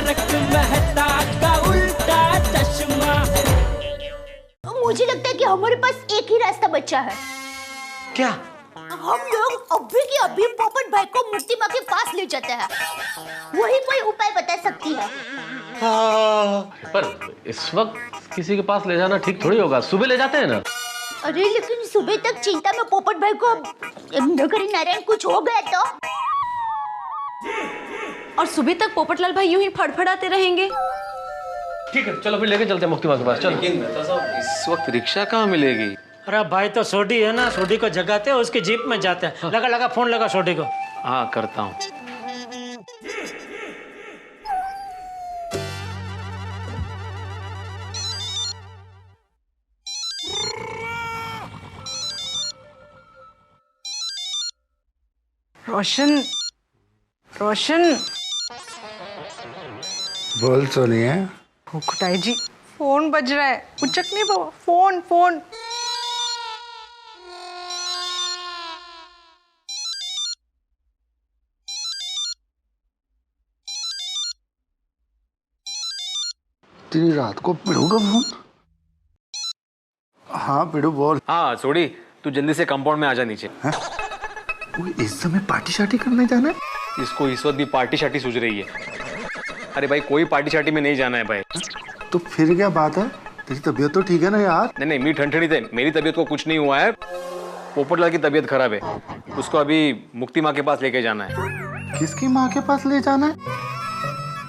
तारक मेहता का उल्टा चश्मा। मुझे लगता है कि हमारे पास एक ही रास्ता बचा है। क्या? हम लोग अभी के अभी पोपट भाई को मुक्ति माँ के पास ले जाते हैं। वही कोई उपाय बता सकती है। पर इस वक्त किसी के पास ले जाना ठीक थोड़ी होगा, सुबह ले जाते हैं ना। अरे लेकिन सुबह तक चिंता में पोपट भाई को नगरी नारायण कुछ हो गया तो? और सुबह तक पोपटलाल भाई यूं ही फड़फड़ाते रहेंगे। ठीक है, चलो फिर लेके चलते हैं मुक्ति माँ के पास। चलो। लेकिन मेहता साहब, इस वक्त रिक्शा कहाँ मिलेगी? अरे भाई तो सोडी है ना, सोडी को जगाते हैं, उसकी जीप में जाते हैं। हाँ। लगा फोन लगा सोडी को। हाँ करता हूँ। रोशन, रोशन। बोल सोनिया। खुटाई जी, फोन बज रहा है, उचक नहीं बाबा, फोन फोन। तेरी रात को पिड़ू का फोन? हाँ पिड़ू बोल। हाँ सोडी, तू जल्दी से कंपाउंड में आ जा नीचे। इस समय पार्टी शार्टी करने जाना है? इसको इस वक्त भी पार्टी शार्टी सूझ रही है। अरे भाई कोई पार्टी शार्टी में नहीं जाना है भाई। तो फिर क्या बात है? तेरी तबीयत तो ठीक है ना यार? नहीं नहीं, मेरी ठंडी थे, मेरी तबीयत को कुछ नहीं हुआ है। पोपटलाल की तबीयत खराब है, उसको अभी मुक्ति माँ के पास लेके जाना है। किसकी माँ के पास ले जाना है?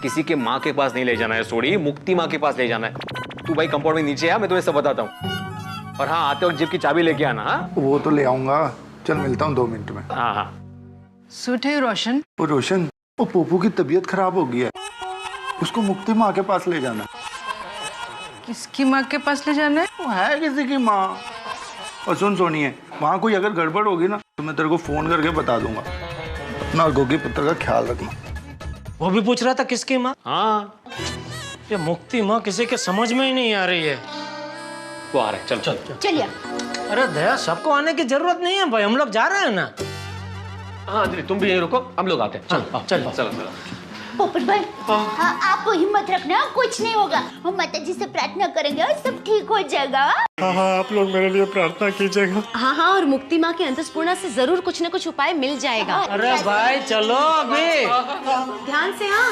किसी के माँ के पास नहीं ले जाना है सोडी, मुक्ति माँ के पास ले जाना है। तू भाई कंपाउंड में नीचे आ, मैं तुम्हें सब बताता हूँ। और हाँ, आते वक्त जीप की चाबी लेके आना। हाँ वो तो ले आऊंगा, चल मिलता हूँ 2 मिनट में। हाँ हाँ। सूट है रोशन। वो रोशन, वो पोपू की तबीयत खराब हो गई है, उसको मुक्ति माँ के पास ले जाना। किसकी माँ के पास ले जाना है? वो है किसी की माँ। और सुन सोनिए, वहाँ कोई अगर गड़बड़ होगी ना तो मैं तेरे को फोन करके बता दूंगा ना। और गोगी पुत्र का ख्याल रखना। वो भी पूछ रहा था किसकी माँ? हाँ ये मुक्ति माँ किसी के समझ में ही नहीं आ रही है। वो आ रहे, चल चल चल। चलिए। अरे दया, सबको आने की जरूरत नहीं है भाई, हम लोग जा रहे हैं ना। हाँ अंजलि, तुम भी यहीं रुको, हम लोग आते हैं। चलो चलो चलो चलो। पोपट भाई, हाँ आप हिम्मत रखना, कुछ नहीं होगा। हम माता जी से प्रार्थना करेंगे और सब ठीक हो जाएगा। हाँ हाँ, आप लोग मेरे लिए प्रार्थना कीजिएगा। हाँ हाँ, और मुक्ति माँ के अंतस्पूर्णा से जरूर कुछ न कुछ उपाय मिल जाएगा। अरे भाई चलो अभी। ध्यान से। हाँ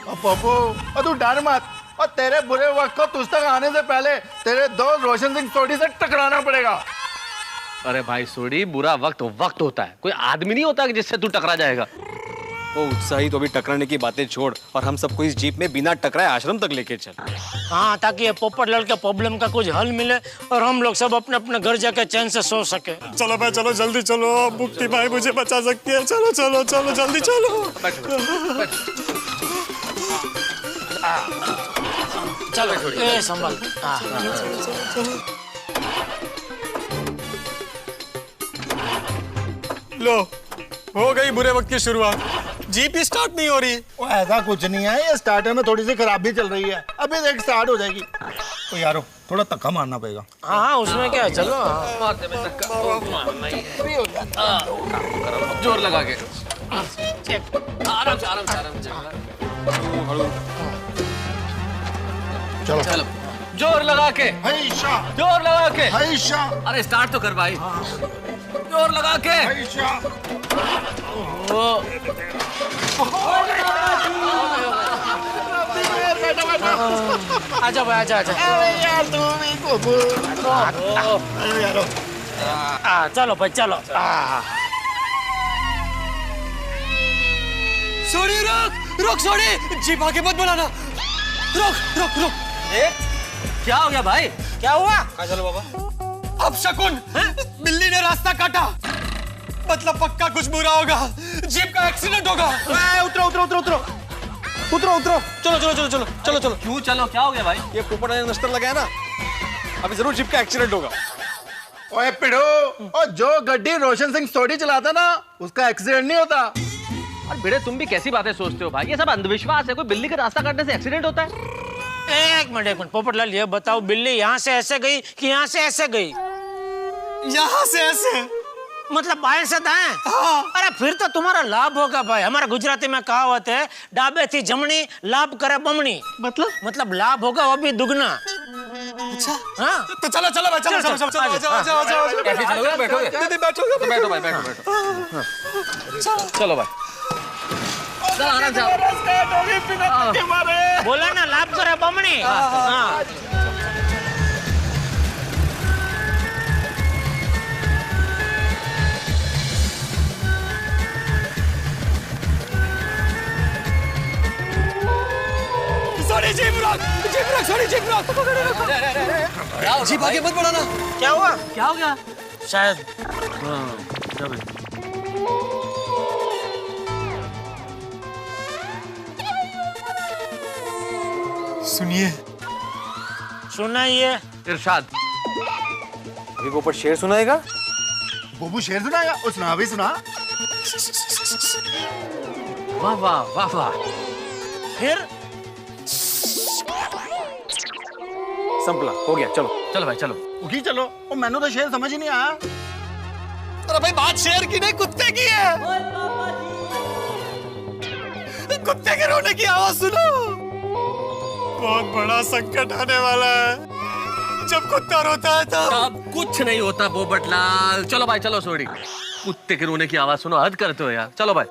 पप्पू, और तू डर मत, और तेरे बुरे वक्त को तुझ तक आने से पहले तेरे दोस्त रोशन सिंह सोडी से टकराना पड़ेगा। अरे भाई सोडी, बुरा वक्त वक्त होता है, कोई आदमी नहीं होता कि जिससे तू टकरा जाएगा। वो उत्साही तो अभी टकराने की बातें छोड़ और हम सबको इस जीप में बिना टकराए आश्रम तक लेके चल। हाँ, ताकि ये पोपटलाल के प्रॉब्लम का कुछ हल मिले और हम लोग सब अपने अपने घर जाके चैन से सो सके। चलो भाई चलो, जल्दी चलो, मुक्ति भाई मुझे बचा सकती है। चलो चलो चलो जल्दी चलो। चलो ए संभाल। लो, हो गई बुरे वक्त की शुरुआत। जीप ही स्टार्ट नहीं हो रही। वो ऐसा कुछ नहीं है, ये स्टार्टर में थोड़ी सी खराबी चल रही है, अभी देख स्टार्ट हो जाएगी। तो यारो थोड़ा धक्का मारना पड़ेगा। हाँ उसमें क्या है, चलो। जोर लगा के, आराम से आराम से आराम से। चलो चलो, जोर लगा के, हैशा, जोर लगा के। हैशा, अरे स्टार्ट तो कर भाई, जोर लगा के। हैशा। आजा भाई, आजा आजा। यार तू भी चलो भाई चलो। सोडी रुक, रुक सोडी, जीप आगे मत बढ़ाना। रुक रुक रुक। क्या हो गया भाई? क्या हुआ? चलो बाबा। अब शकुन, बिल्ली ने रास्ता काटा, मतलब पक्का कुछ बुरा होगा। जीप का एक्सीडेंट होगा। उतरो उतरो उतरो उतरो उतरो उतरो। चलो चलो चलो चलो चलो चलो। क्यों चलो, क्या हो गया भाई? ये पोपट ने नस्तर लगाया ना, अभी जरूर जीप का एक्सीडेंट होगा। ओए पिड़ो, और जो गड्डी रोशन सिंह सोडी चलाता ना, उसका एक्सीडेंट नहीं होता। अरे बेटे, तुम भी कैसी बातें सोचते हो भाई? ये सब अंधविश्वास है। कोई बिल्ली का रास्ता काटने से एक्सीडेंट होता है? एक मिनट पोपटलाल, ये बताओ, बिल्ली यहाँ से ऐसे गई कि यहाँ से ऐसे गई? यहाँ से ऐसे। मतलब बाएं से दाएं? अरे फिर तो तुम्हारा लाभ होगा भाई। हमारे गुजराती में कहावत है, डाबे थी जमनी लाभ करे बमनी। मतलब लाभ होगा वो भी दुगना। अच्छा हाँ तो चलो चलो भाई, चलो चलो चलो चलो कैसे चलोगे? बैठोगे? दीदी बैठोगे? तो बैठो भाई, बैठो बैठो। चलो भाई, चलो आराम से। बोला ना लाभ करे बमनी। हाँ sorry jeep rock, sorry jeep rock. Jeep आगे मत बढ़ाना। क्या हुआ? क्या हो गया? शायद सुनिए, सुनाइए। इरशाद, अभी पोपट शेर सुनाएगा। बुबू शेर सुनाएगा, उसने अभी सुना। वाह वाह वाह वाह। फिर संपला, हो गया, चलो चलो भाई चलो। उठी चलो। ओ मैंने तो शेर समझ ही नहीं आया। अरे भाई बात शेर की नहीं, कुत्ते की है। कुत्ते के रोने की आवाज सुनो। बहुत बड़ा संकट आने वाला है। जब कुत्ता रोता है तब अब कुछ नहीं होता पोपटलाल। चलो भाई चलो, सोड़ी। कुत्ते के रोने की आवाज सुनो, हद करते हो यार। चलो भाई।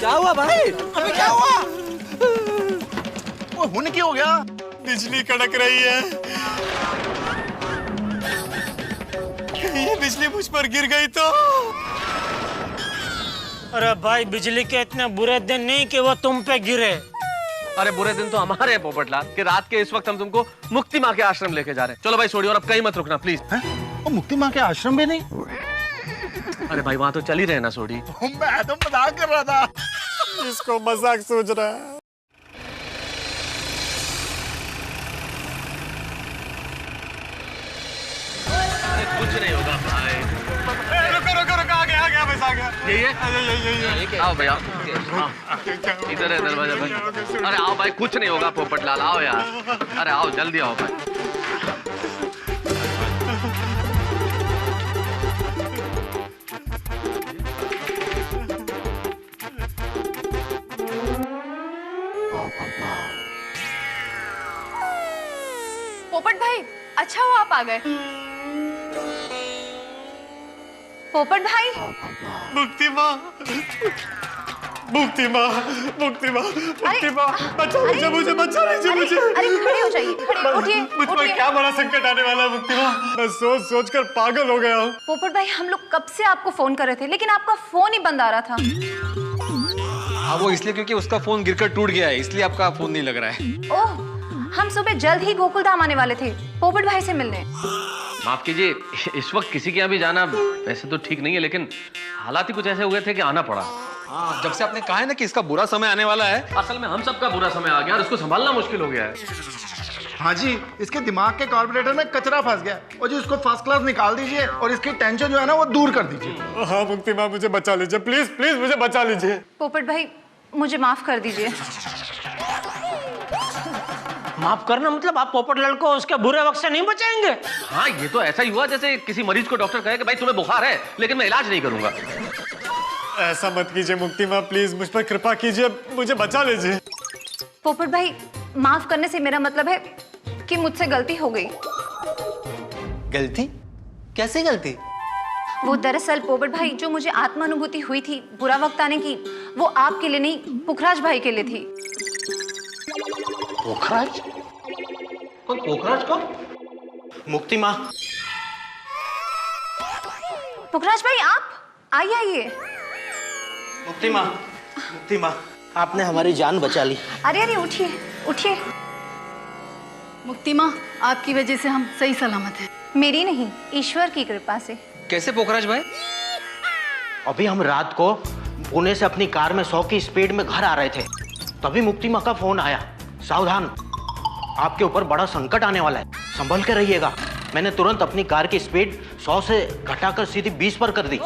क्या हुआ भाई? अबे क्या हुआ? वो हुन की हो गया? बिजली कड़क रही है। कहीं ये बिजली मुझ पर गिर गई तो? अरे भाई बिजली के इतने बुरे दिन नहीं कि वो तुम पे गिरे। अरे बुरे दिन तो हमारे हैं पोपटलाल, कि रात के इस वक्त हम तुमको मुक्ति माँ के आश्रम लेके जा रहे हैं। चलो भाई सोड़ी, और अब कहीं मत रुकना प्लीज। वो मुक्ति माँ के आश्रम में नहीं? अरे भाई वहां तो चल ही रहे ना सोड़ी। मैं तो मजाक कर रहा था। इसको मजाक सोच रहा है। कुछ नहीं होगा भाई। रुको रुको रुको, आ गया बस आ गया। यही है? यही। आओ भैया, इधर है दरवाजा भाई। अरे आओ भाई, कुछ नहीं होगा पोपटलाल, आओ यार। अरे आओ जल्दी आओ भाई। पोपट भाई, अच्छा हुआ आप आ गए। पोपट भाई। मुक्ति माँ, मुक्ति माँ, मुक्ति माँ, मुक्ति माँ, बचा लीजिए मुझे, बचा लीजिए मुझे। अरे खड़े हो जाइए, खड़े उठिए। मुझ पर क्या बड़ा संकट आने वाला है मुक्ति माँ। मैं सोच सोच कर पागल हो गया हूँ। पोपट भाई, हम लोग कब से आपको फोन कर रहे थे, लेकिन आपका फोन ही बंद आ रहा था। हाँ वो इसलिए क्योंकि उसका फोन गिरकर टूट गया है, इसलिए आपका फोन नहीं लग रहा है। ओह, हम सुबह जल्द ही गोकुल धाम आने वाले थे पोपट भाई से मिलने। माफ कीजिए, इस वक्त किसी के यहाँ भी जाना वैसे तो ठीक नहीं है, लेकिन हालात ही कुछ ऐसे हुए थे कि आना पड़ा। हाँ, जब से आपने कहा है ना कि इसका बुरा समय आने वाला है। असल में हम सबका बुरा समय आ गया और इसको संभालना मुश्किल हो गया है। हाँ जी, इसके दिमाग के कार्बोरेटर में कचरा फंस गया और जी उसको फर्स्ट क्लास निकाल दीजिए और इसकी टेंशन जो है ना वो दूर कर दीजिए। हाँ मुक्ति माँ, मुझे बचा लीजिए प्लीज प्लीज, मुझे बचा लीजिए। पोपट भाई, मुझे माफ कर दीजिए। माफ करना मतलब आप पोपटलाल को उसके बुरे वक्त से नहीं बचाएंगे? हाँ ये तो ऐसा ही हुआ जैसे किसी मरीज को डॉक्टर कहे कि भाई तुम्हें बुखार है लेकिन मैं इलाज नहीं करूंगा। ऐसा मत कीजिए मुक्ति माँ, प्लीज मुझ पर कृपा कीजिए, मुझे बचा लीजिए। पोपट भाई, माफ करने से मेरा मतलब है कि मुझसे गलती हो गई। गलती? कैसे गलती? वो दरअसल पोपट भाई, जो मुझे आत्मानुभूति हुई थी बुरा वक्त आने की, वो आपके लिए नहीं, पुखराज भाई के लिए थी। पोखराज? कौन पोखराज कौन? मुक्ति माँ। पुखराज भाई, आप आइए आइए। मुक्ति माँ, मुक्ति माँ, आपने हमारी जान बचा ली। अरे अरे उठिए उठिए। मुक्ति माँ, आपकी वजह से हम सही सलामत हैं। मेरी नहीं, ईश्वर की कृपा से। कैसे पोखराज भाई? अभी हम रात को पुणे से अपनी कार में 100 की स्पीड में घर आ रहे थे, तभी मुक्ति माँ का फोन आया, सावधान, आपके ऊपर बड़ा संकट आने वाला है, संभल कर रहिएगा। मैंने तुरंत अपनी कार की स्पीड 100 से घटाकर सीधी 20 पर कर दी।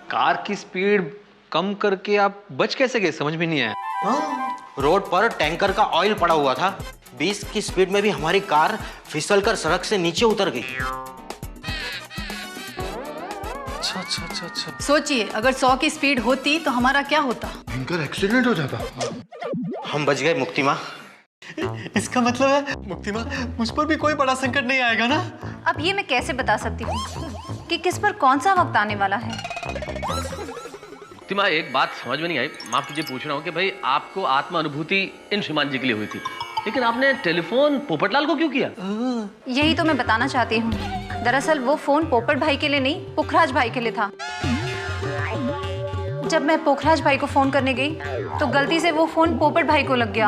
कार की स्पीड कम करके आप बच कैसे गए, समझ में नहीं आया। हाँ, रोड पर टैंकर का ऑयल पड़ा हुआ था, 20 की स्पीड में भी हमारी कार फिसलकर सड़क से नीचे उतर गई। अच्छा। सोचिए, अगर 100 की स्पीड होती तो हमारा क्या होता? भयंकर एक्सीडेंट हो जाता। हम बच गए मुक्ति माँ। इसका मतलब है मुक्ति माँ, मुझ पर भी कोई बड़ा संकट नहीं आएगा ना? अब ये मैं कैसे बता सकती हूँ कि किस पर कौन सा वक्त आने वाला है। मुक्ति माँ, एक बात समझ में नहीं आई, माफ कीजिए पूछ रहा हूँ कि भाई आपको आत्मा अनुभूति इन श्रीमान जी के लिए हुई थी, लेकिन आपने टेलीफोन पोपटलाल को क्यों किया? यही तो मैं बताना चाहती हूँ। दरअसल वो फोन पोपट भाई के लिए नहीं, पुखराज भाई के लिए था। जब मैं पोखराज भाई को फोन करने गई तो गलती से वो फोन पोपट भाई को लग गया,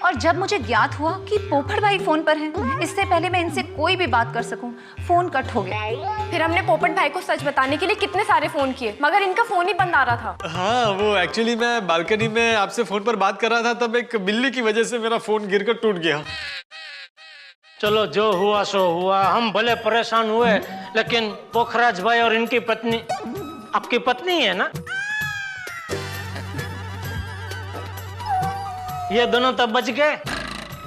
और जब मुझे ज्ञात हुआ कि पोपट भाई फोन पर हैं, इससे पहले मैं इनसे कोई भी बात कर सकूं, फोन कट हो गया। फिर हमने पोपट भाई को सच बताने के लिए कितने सारे फोन किए, मगर इनका फोन ही बंद आ रहा था। हाँ, वो एक्चुअली मैं बालकनी में आपसे फोन पर बात कर रहा था, तब एक बिल्ली की वजह से मेरा फोन गिरकर टूट गया। चलो जो हुआ सो हुआ, हम भले परेशान हुए, लेकिन पोखराज भाई और इनकी पत्नी, आपकी पत्नी है ना, ये दोनों तब बच गए।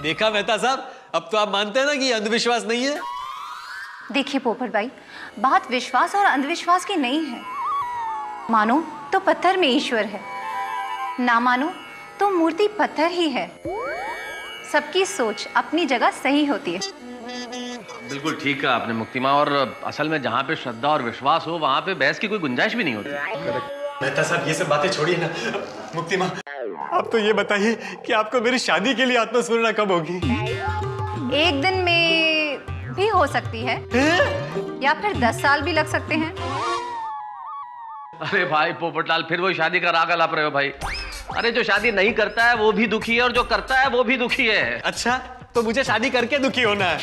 देखा मेहता साहब, अब तो आप मानते हैं ना कि अंधविश्वास नहीं है। देखिए पोपट भाई, बात विश्वास और अंधविश्वास की नहीं है। मानो तो पत्थर में ईश्वर है, ना मानो तो मूर्ति पत्थर ही है। सबकी सोच अपनी जगह सही होती है। बिल्कुल ठीक है आपने मुक्ति माँ, और असल में जहाँ पे श्रद्धा और विश्वास हो वहाँ पे बहस की कोई गुंजाइश भी नहीं होती। मेहता साहब, ये सब बातें छोड़िए ना। मुक्ति माँ, आप तो ये बताइए कि आपको मेरी शादी के लिए आत्मस्मरणा कब होगी? एक दिन में भी हो सकती है, या फिर 10 साल भी लग सकते हैं। अरे भाई पोपटलाल, फिर वो शादी का राग अलाप रहे हो भाई। अरे जो शादी नहीं करता है वो भी दुखी है, और जो करता है वो भी दुखी है। अच्छा, तो मुझे शादी करके दुखी होना है?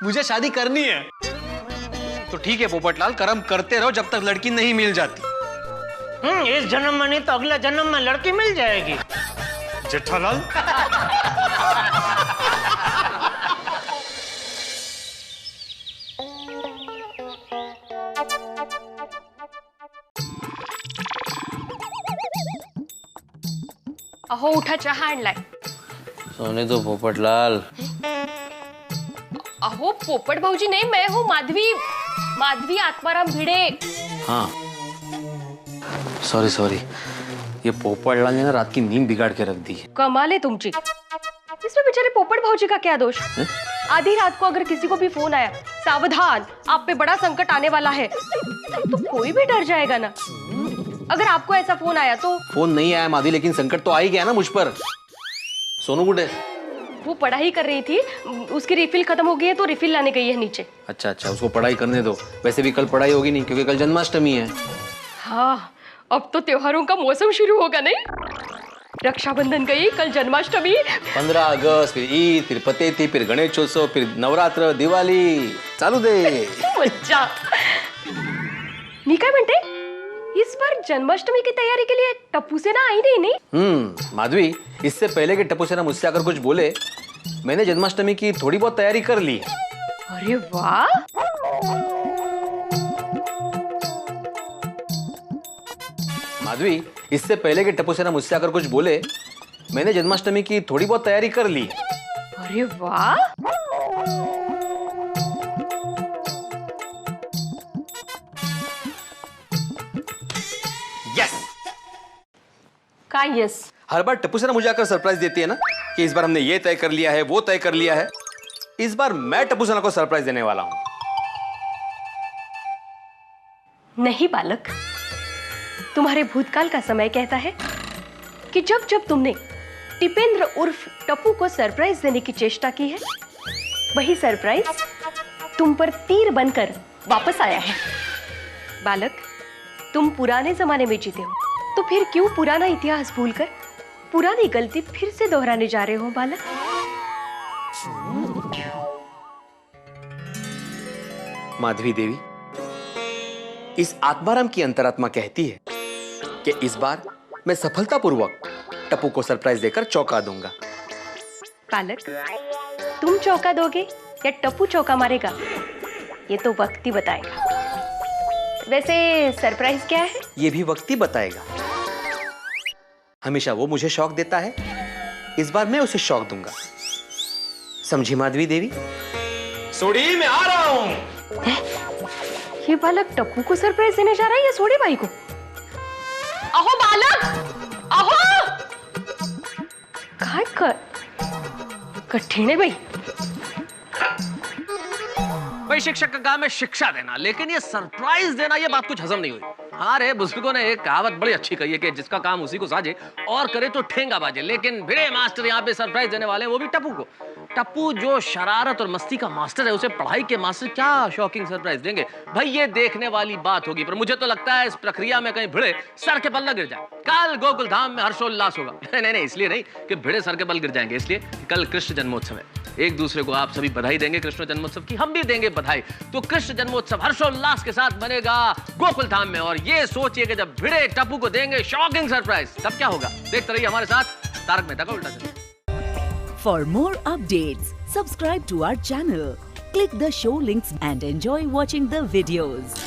मुझे शादी करनी है। तो ठीक है पोपटलाल, कर्म करते रहो जब तक लड़की नहीं मिल जाती। इस जन्म में नहीं तो अगले जन्म में लड़की मिल जाएगी। जेठालाल, अहो उठा, चहा आणलाय। सोने तो पोपटलाल। अहो पोपट भाऊजी नहीं, मैं हूँ माधवी आत्माराम भिड़े। हाँ सॉरी, ये पोपटलाल ने ना रात की नींद बिगाड़ के रख दी है। कमाल है तुमची। इसमें बेचारे पोपट भाऊजी का क्या दोष? आधी रात को अगर किसी को भी फोन आया, सावधान आप पे बड़ा संकट आने वाला है, तो कोई भी डर जाएगा ना। अगर आपको ऐसा फोन आया तो? फोन नहीं आया माधवी, लेकिन संकट तो आ ही गया ना मुझ पर। सोनू गुड है, वो पढ़ाई कर रही थी, उसकी रिफिल खत्म हो गई है तो रिफिल लाने गई है नीचे। अच्छा, उसको पढ़ाई करने दो। वैसे भी कल पढ़ाई होगी नहीं, क्योंकि कल जन्माष्टमी है। हाँ, अब तो त्योहारों का मौसम शुरू होगा नहीं? रक्षाबंधन गई, कल जन्माष्टमी, 15 अगस्त, फिर ईद, फिर पतेती, फिर गणेशोत्सव, फिर नवरात्र, दिवाळी, चालू दे। मज्जा। मी काय म्हणते, इस बार जन्माष्टमी की तैयारी के लिए टप्पू सेना आई नहीं? माधवी, इससे पहले कि टप्पू सेना मुझसे आकर कुछ बोले, मैंने जन्माष्टमी की थोड़ी बहुत तैयारी कर ली। अरे वाह, माधवी, इससे पहले कि टप्पू सेना मुझसे आकर कुछ बोले, मैंने जन्माष्टमी की थोड़ी बहुत तैयारी कर ली। अरे वाह, यस। का यस? हर बार टप्पू सेना मुझे आकर सरप्राइज देती है ना कि इस बार हमने ये तय कर लिया है, वो तय कर लिया है। इस बार मैं टप्पू सेना को सरप्राइज देने वाला हूं। नहीं बालक, तुम्हारे भूतकाल का समय कहता है कि जब जब तुमने टिपेंद्र उर्फ टप्पू को सरप्राइज देने की चेष्टा की है, वही सरप्राइज तुम पर तीर बनकर वापस आया है। बालक, तुम पुराने जमाने में जीते हो, तो फिर क्यों पुराना इतिहास भूलकर पुरानी गलती फिर से दोहराने जा रहे हो बालक? माधवी देवी, इस आत्माराम की अंतरात्मा कहती है कि इस बार मैं सफलतापूर्वक टप्पू को सरप्राइज देकर चौंका दूंगा। बालक, तुम चौका दोगे या टप्पू चौका मारेगा, ये तो वक्त ही बताएगा। वैसे सरप्राइज क्या है? ये भी वक्त ही बताएगा। हमेशा वो मुझे शौक देता है, इस बार मैं उसे शौक दूंगा। समझी माधवी देवी? सोडी मैं आ रहा हूँ। ये बालक टप्पू को सरप्राइज देने जा रहा है या सोडी भाई को? अहो बालक, अहो काय कर कठिन है भाई। भाई शिक्षक का काम है शिक्षा देना, लेकिन ये सरप्राइज देना, ये बात कुछ हजम नहीं हुई। हाँ रे, बुजुर्गों ने एक कहावत बड़ी अच्छी कही है कि जिसका काम उसी को साजे और करे तो ठेंगा बाजे। लेकिन भिड़े मास्टर यहाँ पे सरप्राइज देने वाले हैं, वो भी टप्पू को। टप्पू जो शरारत और मस्ती का मास्टर है, उसे पढ़ाई के मास्टर क्या शॉकिंग सरप्राइज देंगे भाई, ये देखने वाली बात होगी। पर मुझे तो लगता है इस प्रक्रिया में कहीं भिड़े सर के बल न गिर जाए। कल गोकुल धाम में हर्षोल्लास होगा। नहीं, इसलिए नहीं कि भिड़े सर के बल गिर जाएंगे, इसलिए कल कृष्ण जन्मोत्सव है। एक दूसरे को आप सभी बधाई देंगे कृष्ण जन्मोत्सव की, हम भी देंगे बधाई। तो कृष्ण जन्मोत्सव हर्षोल्लास के साथ बनेगा गोकुल धाम में। और ये सोचिए कि जब भिड़े टप्पू को देंगे शॉकिंग सरप्राइज, तब क्या होगा? देखते रहिए हमारे साथ तारक मेहता का उल्टा चश्मा। For more updates, subscribe to our channel, click the show links and enjoy watching the videos.